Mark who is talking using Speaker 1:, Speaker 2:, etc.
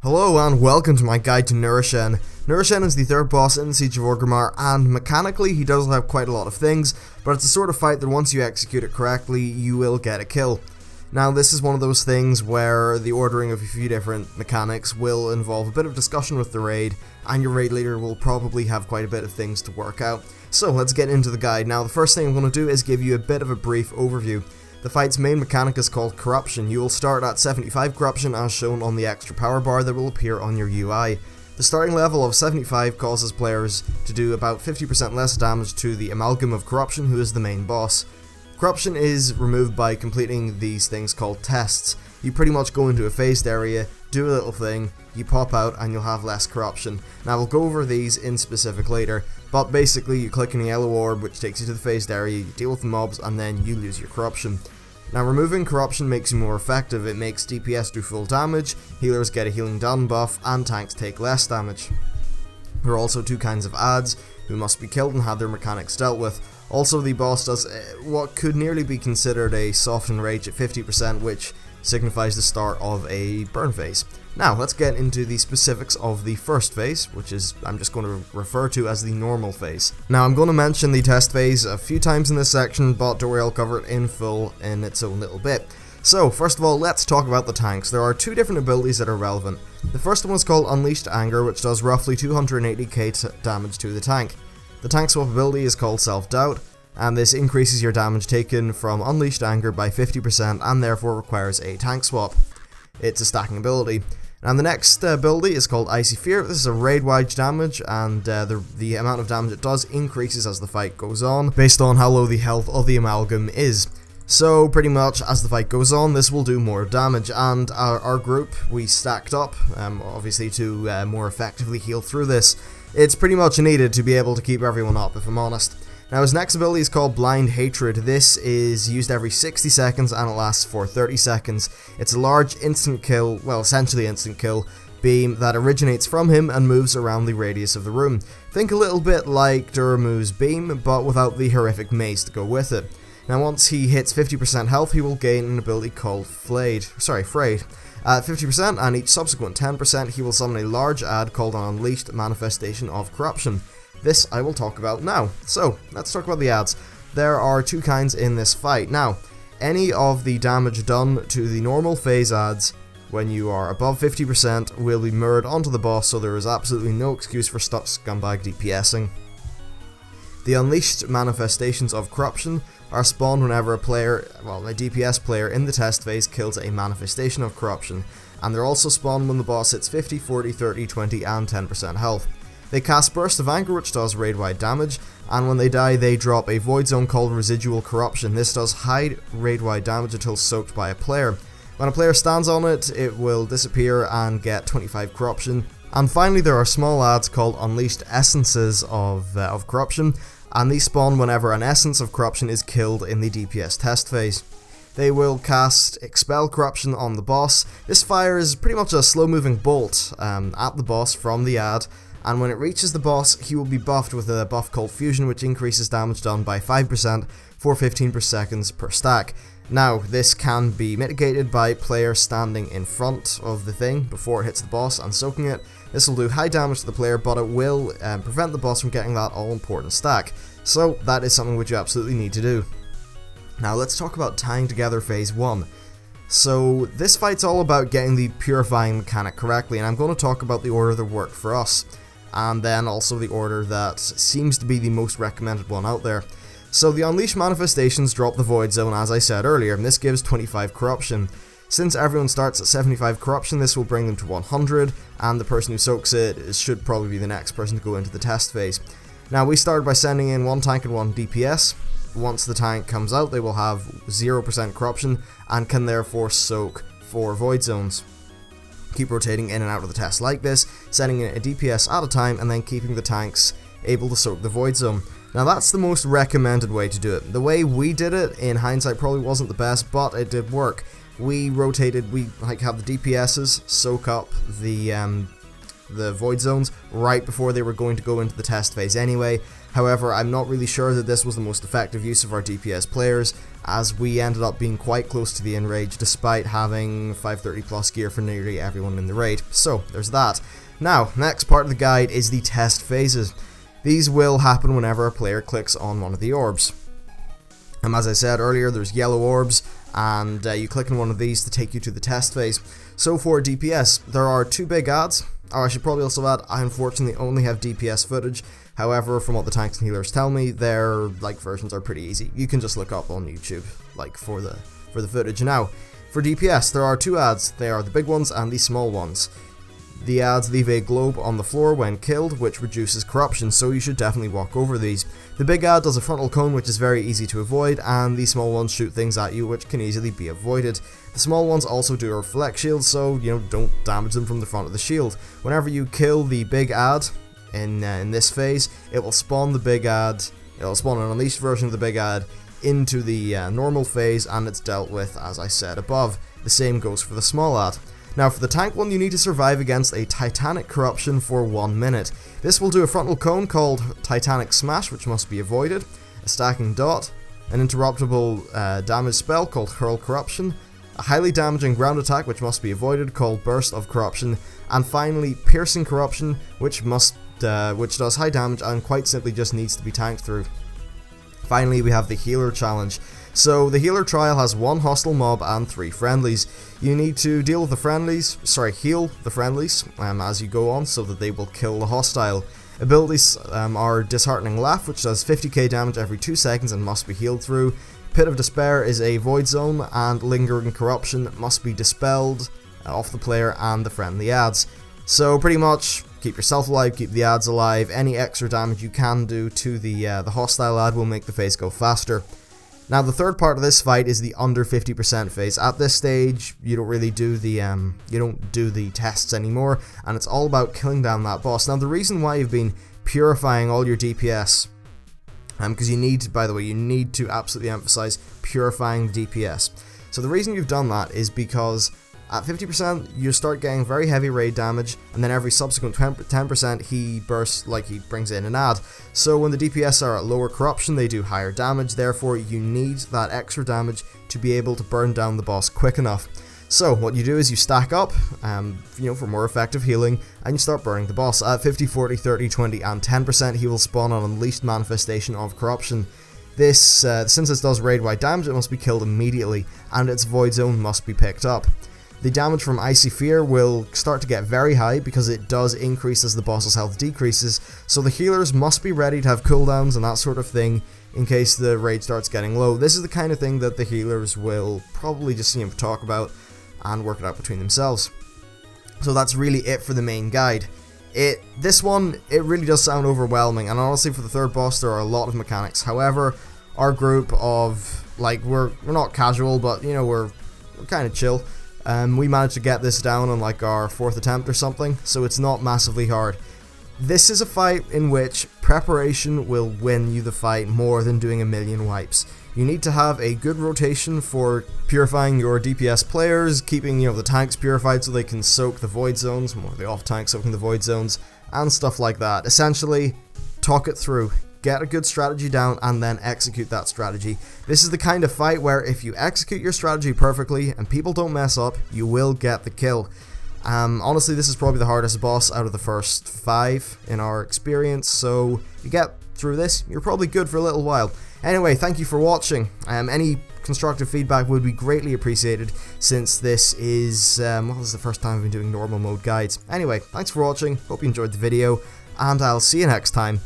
Speaker 1: Hello and welcome to my guide to Norushen. Norushen is the third boss in the Siege-of-orgrimmar, and mechanically he does have quite a lot of things, but it's the sort of fight that once you execute it correctly, you will get a kill. Now this is one of those things where the ordering of a few different mechanics will involve a bit of discussion with the raid, and your raid leader will probably have quite a bit of things to work out. So let's get into the guide. Now the first thing I'm going to do is give you a bit of a brief overview. The fight's main mechanic is called Corruption. You will start at 75 Corruption as shown on the extra power bar that will appear on your UI. The starting level of 75 causes players to do about 50% less damage to the Amalgam of Corruption, who is the main boss. Corruption is removed by completing these things called tests. You pretty much go into a phased area, do a little thing, you pop out and you'll have less corruption. Now we'll go over these in specific later, but basically you click on the yellow orb which takes you to the phased area, you deal with the mobs and then you lose your corruption. Now removing corruption makes you more effective. It makes DPS do full damage, healers get a healing down buff, and tanks take less damage. There are also two kinds of adds who must be killed and have their mechanics dealt with. Also the boss does what could nearly be considered a soften rage at 50%, which signifies the start of a burn phase. Now let's get into the specifics of the first phase, which is I'm just going to refer to as the normal phase. Now I'm going to mention the test phase a few times in this section, but don't worry, I'll cover it in full in its own little bit. So first of all, let's talk about the tanks. There are two different abilities that are relevant. The first one is called Unleashed Anger, which does roughly 280k damage to the tank. The tank swap ability is called Self-Doubt, and this increases your damage taken from Unleashed Anger by 50% and therefore requires a tank swap. It's a stacking ability. And the next ability is called Icy Fear. This is a raid-wide damage, and the amount of damage it does increases as the fight goes on, based on how low the health of the Amalgam is. So pretty much as the fight goes on, this will do more damage, and our group, we stacked up, obviously to more effectively heal through this. It's pretty much needed to be able to keep everyone up, if I'm honest. Now his next ability is called Blind Hatred. This is used every 60 seconds and it lasts for 30 seconds. It's a large instant kill, well essentially instant kill, beam that originates from him and moves around the radius of the room. Think a little bit like Duramu's beam, but without the horrific maze to go with it. Now once he hits 50% health, he will gain an ability called Frayed. At 50% and each subsequent 10%, he will summon a large ad called an Unleashed Manifestation of Corruption. This I will talk about now. So, let's talk about the adds. There are two kinds in this fight. Now, any of the damage done to the normal phase adds when you are above 50% will be mirrored onto the boss, so there is absolutely no excuse for scumbag DPSing. The Unleashed Manifestations of Corruption are spawned whenever a DPS player in the test phase kills a manifestation of corruption, and they're also spawned when the boss hits 50, 40, 30, 20 and 10% health. They cast Burst of Anger, which does raid-wide damage, and when they die they drop a void zone called Residual Corruption. This does high raid-wide damage until soaked by a player. When a player stands on it, it will disappear and get 25 corruption. And finally there are small adds called Unleashed Essences of Corruption, and these spawn whenever an essence of corruption is killed in the DPS test phase. They will cast Expel Corruption on the boss. This fires pretty much a slow-moving bolt at the boss from the ad, and when it reaches the boss, he will be buffed with a buff called Fusion, which increases damage done by 5% for 15 seconds per stack. Now, this can be mitigated by player standing in front of the thing before it hits the boss and soaking it. This will do high damage to the player, but it will prevent the boss from getting that all-important stack. So, that is something which you absolutely need to do. Now, let's talk about tying together Phase 1. So, this fight's all about getting the Purifying mechanic correctly, and I'm going to talk about the order that worked for us, and then also the order that seems to be the most recommended one out there. So the Unleashed Manifestations drop the Void Zone, as I said earlier, and this gives 25 corruption. Since everyone starts at 75 corruption, this will bring them to 100, and the person who soaks it should probably be the next person to go into the test phase. Now we started by sending in one tank and one DPS. Once the tank comes out, they will have 0% corruption, and can therefore soak 4 Void Zones. Keep rotating in and out of the test like this, sending in a DPS at a time and then keeping the tanks able to soak the Void Zone. Now that's the most recommended way to do it. The way we did it, in hindsight, probably wasn't the best, but it did work. We rotated, we have the DPSs soak up the Void Zones right before they were going to go into the test phase anyway, However, I'm not really sure that this was the most effective use of our DPS players, as we ended up being quite close to the enrage despite having 530 plus gear for nearly everyone in the raid. So there's that. Now, next part of the guide is the test phases. These will happen whenever a player clicks on one of the orbs. As I said earlier, there's yellow orbs, and you click on one of these to take you to the test phase. So for DPS, there are two big ads. Oh, I should probably also add, I unfortunately only have DPS footage. However, from what the tanks and healers tell me, their versions are pretty easy. You can just look up on YouTube for the footage. Now, for DPS, there are two ads. They are the big ones and the small ones. The ads leave a globe on the floor when killed, which reduces corruption, so you should definitely walk over these. The big ad does a frontal cone, which is very easy to avoid, and the small ones shoot things at you, which can easily be avoided. The small ones also do a reflect shield, so don't damage them from the front of the shield. Whenever you kill the big ad in this phase, it will spawn the big ad. It will spawn an unleashed version of the big ad into the normal phase, and it's dealt with as I said above. The same goes for the small ad. Now for the tank one, you need to survive against a Titanic Corruption for 1 minute. This will do a frontal cone called Titanic Smash, which must be avoided, a stacking dot, an interruptible damage spell called Hurl Corruption, a highly damaging ground attack which must be avoided called Burst of Corruption, and finally Piercing Corruption, which does high damage and quite simply just needs to be tanked through. Finally, we have the Healer Challenge. So the Healer Trial has 1 hostile mob and 3 friendlies. You need to heal the friendlies as you go on so that they will kill the hostile. Abilities are Disheartening Laugh, which does 50k damage every 2 seconds and must be healed through. Pit of Despair is a void zone, and Lingering Corruption must be dispelled off the player and the friendly ads. So pretty much keep yourself alive, keep the ads alive. Any extra damage you can do to the hostile ad will make the phase go faster. Now the third part of this fight is the under 50% phase. At this stage, you don't really do the tests anymore, and it's all about killing down that boss. Now the reason why you've been purifying all your DPS, because you need to absolutely emphasize purifying the DPS. So the reason you've done that is because at 50% you start getting very heavy raid damage, and then every subsequent 10% he brings in an ad. So when the DPS are at lower corruption, they do higher damage, therefore you need that extra damage to be able to burn down the boss quick enough. So what you do is you stack up, for more effective healing, and you start burning the boss. At 50, 40, 30, 20, and 10% he will spawn an Unleashed Manifestation of Corruption. This, since this does raid-wide damage, it must be killed immediately, and its void zone must be picked up. The damage from Icy Fear will start to get very high because it does increase as the boss's health decreases, so the healers must be ready to have cooldowns and that sort of thing in case the raid starts getting low. This is the kind of thing that the healers will probably just talk about and work it out between themselves. So that's really it for the main guide. This one, it really does sound overwhelming, and honestly for the third boss there are a lot of mechanics. However, our group of, we're not casual, but we're kind of chill. We managed to get this down on our 4th attempt or something, so it's not massively hard. This is a fight in which preparation will win you the fight more than doing a million wipes. You need to have a good rotation for purifying your DPS players, keeping the tanks purified so they can soak the void zones, more the off tanks soaking the void zones, and stuff like that. Essentially, talk it through. Get a good strategy down and then execute that strategy. This is the kind of fight where if you execute your strategy perfectly and people don't mess up, you will get the kill. Honestly, this is probably the hardest boss out of the first 5 in our experience, so if you get through this, you're probably good for a little while. Anyway, thank you for watching. Any constructive feedback would be greatly appreciated, since this is the first time I've been doing normal mode guides. Anyway, thanks for watching, hope you enjoyed the video, and I'll see you next time.